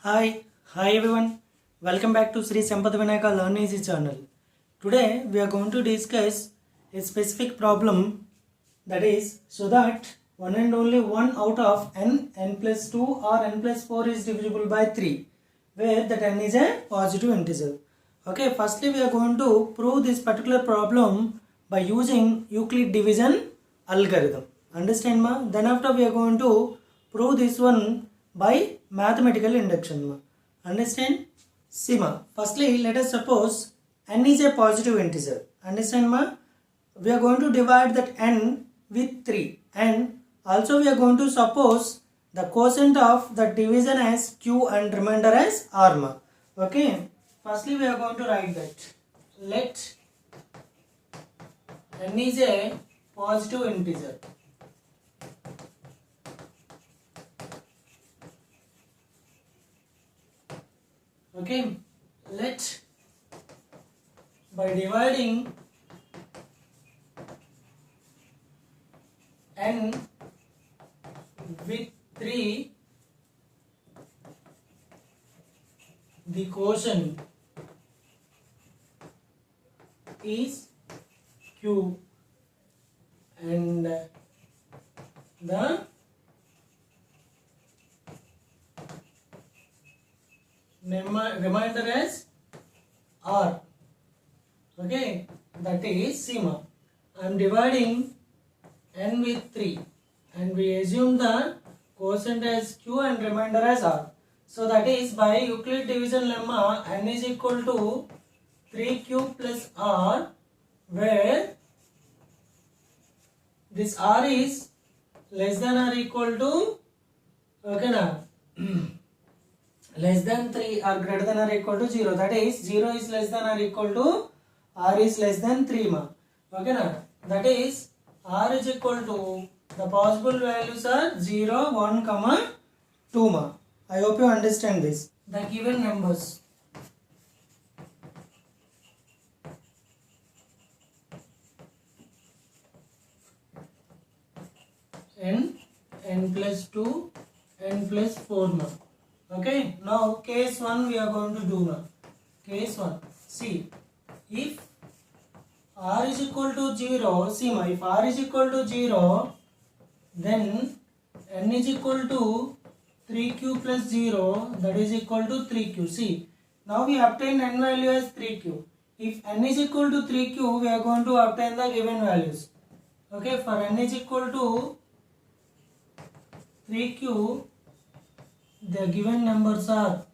Hi everyone. Welcome back to Sri Sampath Vinayaka Learn Easy channel. Today we are going to discuss a specific problem, that is so that one and only one out of n plus 2 or n plus 4 is divisible by 3, where that n is a positive integer. Okay, firstly we are going to prove this particular problem by using Euclid division algorithm. Understand ma? Then after we are going to prove this one by mathematical induction ma. Understand? See ma. Firstly let us suppose n is a positive integer. Understand ma? We are going to divide that n with 3, and also we are going to suppose the quotient of the division as q and remainder as r ma. Okay. Firstly we are going to write that let n is a positive integer. Okay, let by dividing n with 3, the quotient is q and the remainder as r. Okay, that is sigma. I am dividing n with 3 and we assume the quotient as q and remainder as r. So that is by Euclid division lemma, n is equal to 3q plus r, where this r is less than or equal to, okay na, less than 3 or greater than or equal to 0. That is 0 is less than or equal to r is less than 3 ma. Okay na. That is r is equal to, the possible values are 0, 1, 2 ma. I hope you understand this. The given numbers. n plus 2, n plus 4 ma. Okay, now case 1 we are going to do now. Case 1. See, if r is equal to 0, see ma, if r is equal to 0, then n is equal to 3q plus 0, that is equal to 3q. See, now we obtain n value as 3q. If n is equal to 3q, we are going to obtain the given values. Okay, for n is equal to 3q, the given numbers are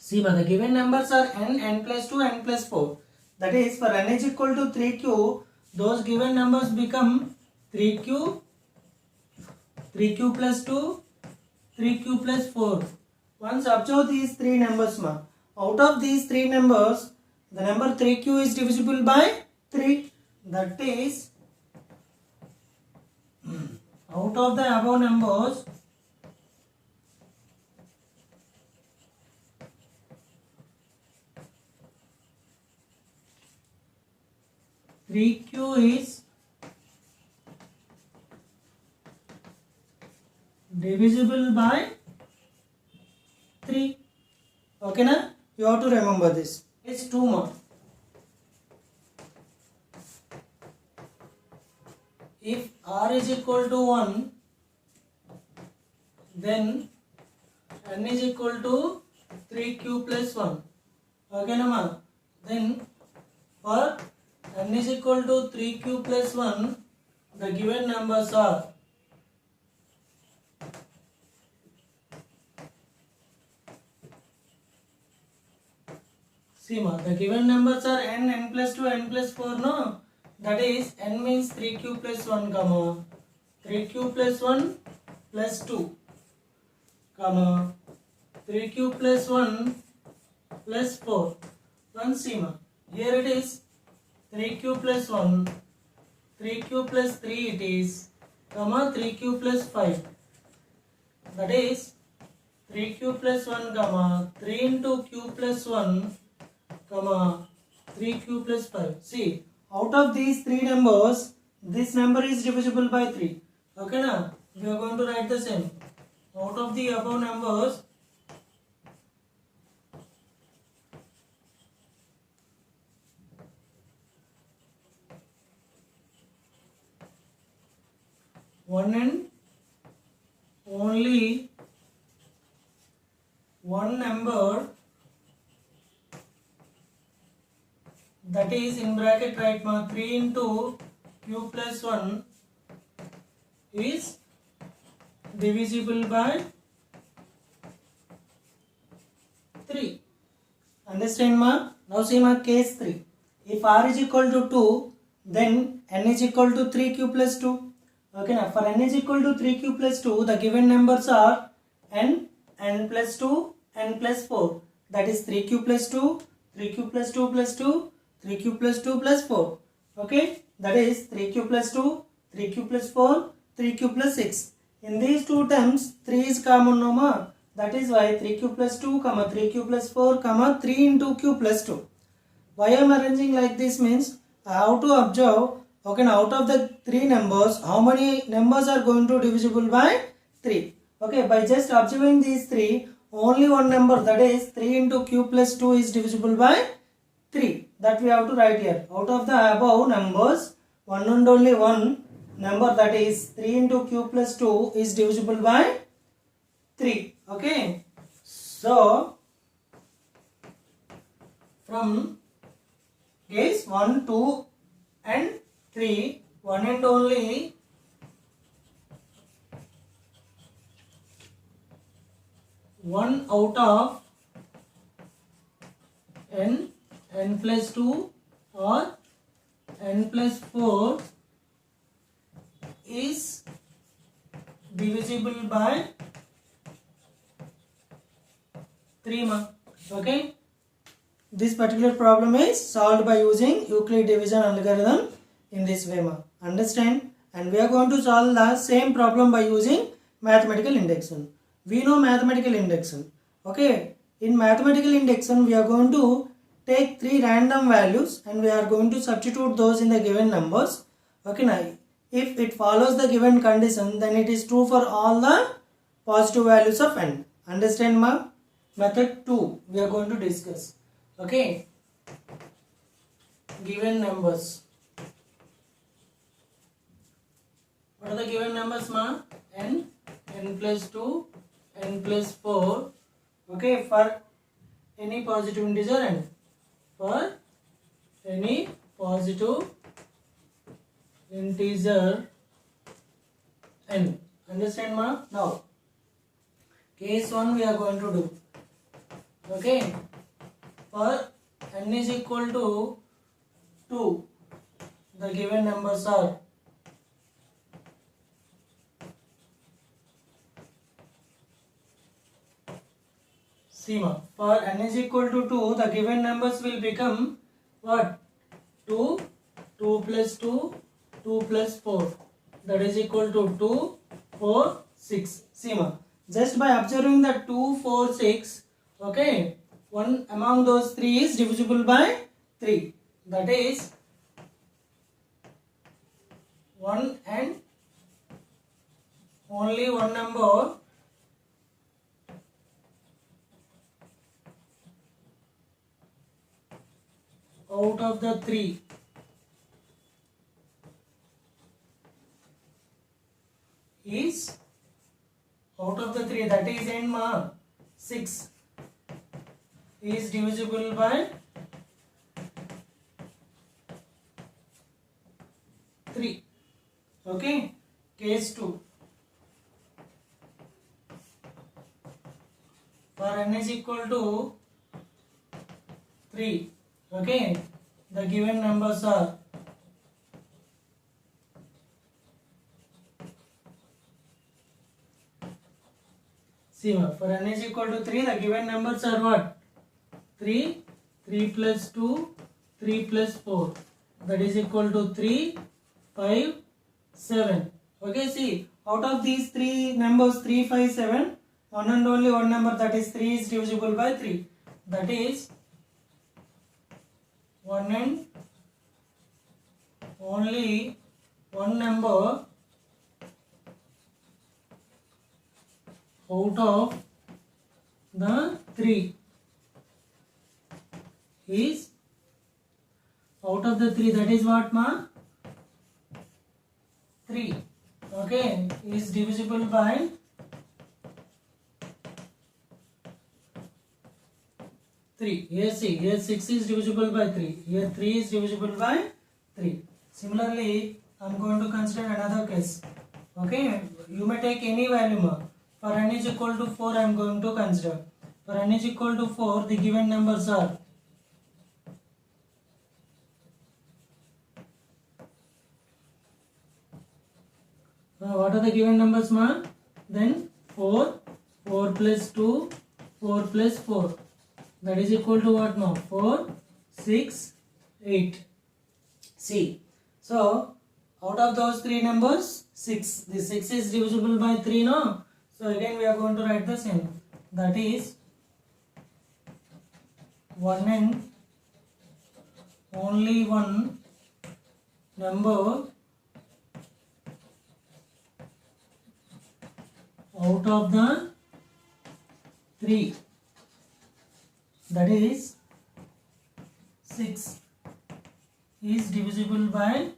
the given numbers are n plus 2, n plus 4. That is, for n is equal to 3q, those given numbers become 3q plus 2, 3q plus 4. Once observe these three numbers ma. Out of these three numbers, the number 3q is divisible by 3. That is, out of the above numbers, three q is divisible by 3. Okay na? You have to remember this. It's 2 more. If r is equal to 1, then n is equal to 3q plus 1. Okay na ma? Then for n is equal to 3q plus 1, the given numbers are the given numbers are n plus 2, n plus 4 no? That is, n means 3q plus 1 comma 3q plus 1 plus 2 comma 3q plus 1 plus 4. Once here it is 3q plus 1, 3q plus 3 it is, comma 3q plus 5. That is 3q plus 1 comma 3 into q plus 1 comma 3q plus 5. See, out of these three numbers, this number is divisible by 3. Okay now, we are going to write the same. Out of the above numbers, one and only one number, that is in bracket write 3 into q plus 1 is divisible by 3. Understand ma? Now see ma, case 3. If r is equal to 2, then n is equal to 3q plus 2. Okay now, for n is equal to 3q plus 2, the given numbers are n plus 2, n plus 4. That is 3q plus 2, 3q plus 2 plus 2, 3q plus 2 plus 4. Okay, that is 3q plus 2, 3q plus 4, 3q plus 6. In these two terms, 3 is common no ma. That is why 3q plus 2, 3q plus 4, 3 into q plus 2. Why I am arranging like this means I have to observe, okay, now out of the 3 numbers, how many numbers are going to divisible by 3. Okay, by just observing these 3, only one number, that is 3 into q plus 2 is divisible by 3. That we have to write here. Out of the above numbers, one and only one number, that is 3 into q plus 2 is divisible by 3. Okay. So, from case 1, 2 and 3, one and only one out of n plus 2 or n plus 4 is divisible by 3 ma. Okay. This particular problem is solved by using Euclid division algorithm in this way ma. Understand? And we are going to solve the same problem by using mathematical induction. We know mathematical induction. Okay. In mathematical induction, we are going to take 3 random values and we are going to substitute those in the given numbers. Okay. Now, if it follows the given condition, then it is true for all the positive values of n. Understand ma? Method 2 we are going to discuss. Okay. Given numbers. What are the given numbers ma? n plus 2, n plus 4. Okay, for any positive integer n. For any positive integer n. Understand ma? Now, case 1 we are going to do. Okay. For n is equal to 2, the given numbers are Sima. For n is equal to 2, the given numbers will become what? 2, 2 plus 2, 2 plus 4. That is equal to 2, 4, 6. Sima. Just by observing the 2, 4, 6, okay, one among those 3 is divisible by 3. That is 1 and only one number out of the 3 is out of the 3, that is n ma 6 is divisible by 3. Okay. Case 2. For n is equal to 3. Okay. The given numbers are for n is equal to 3, the given numbers are what? 3, 3 plus 2, 3 plus 4. That is equal to 3, 5, 7. Okay, see, out of these 3 numbers, 3, 5, 7, one and only one number, that is 3 is divisible by 3. That is one and only one number out of the 3 is out of the 3, that is what ma? 3. Okay, is divisible by 3. Here see, here 6 is divisible by 3. Here 3 is divisible by 3. Similarly, I am going to consider another case. Okay, you may take any value ma. For n is equal to 4, I am going to consider. For n is equal to 4, the given numbers are what are the given numbers ma? Then 4, 4 plus 2, 4 plus 4. That is equal to what now? 4, 6, 8. See. So, out of those 3 numbers, 6. The 6 is divisible by 3 no? So, again we are going to write the same. That is 1 and only one number out of the 3, that is 6, is divisible by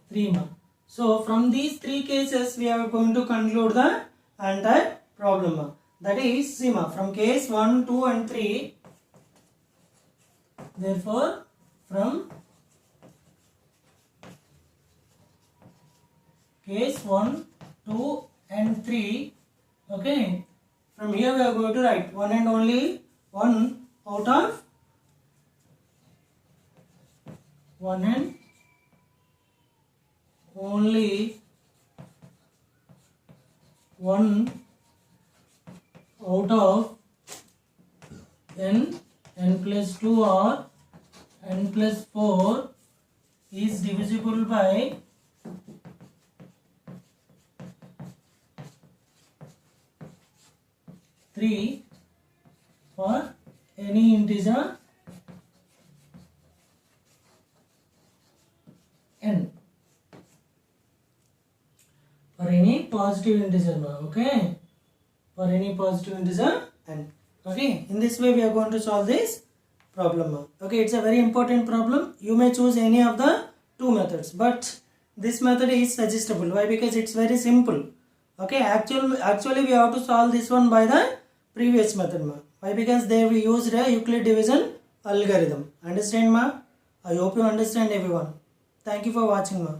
3 ma. So from these 3 cases we are going to conclude the entire problem ma. That is, see ma, from case 1, 2 and 3, therefore from case 1, 2 and 3, okay, from here we are going to write one and only one out of 1 and only one out of n plus 2 or n plus 4 is divisible by 3 for any integer n, for any positive integer now, okay, for any positive integer n. Okay, in this way we are going to solve this problem. Okay, it's a very important problem. You may choose any of the 2 methods, but this method is suggestible. Why? Because it's very simple. Okay, actually we have to solve this one by the previous method ma. Why? Because there we used a Euclid division algorithm. Understand ma? I hope you understand everyone. Thank you for watching ma.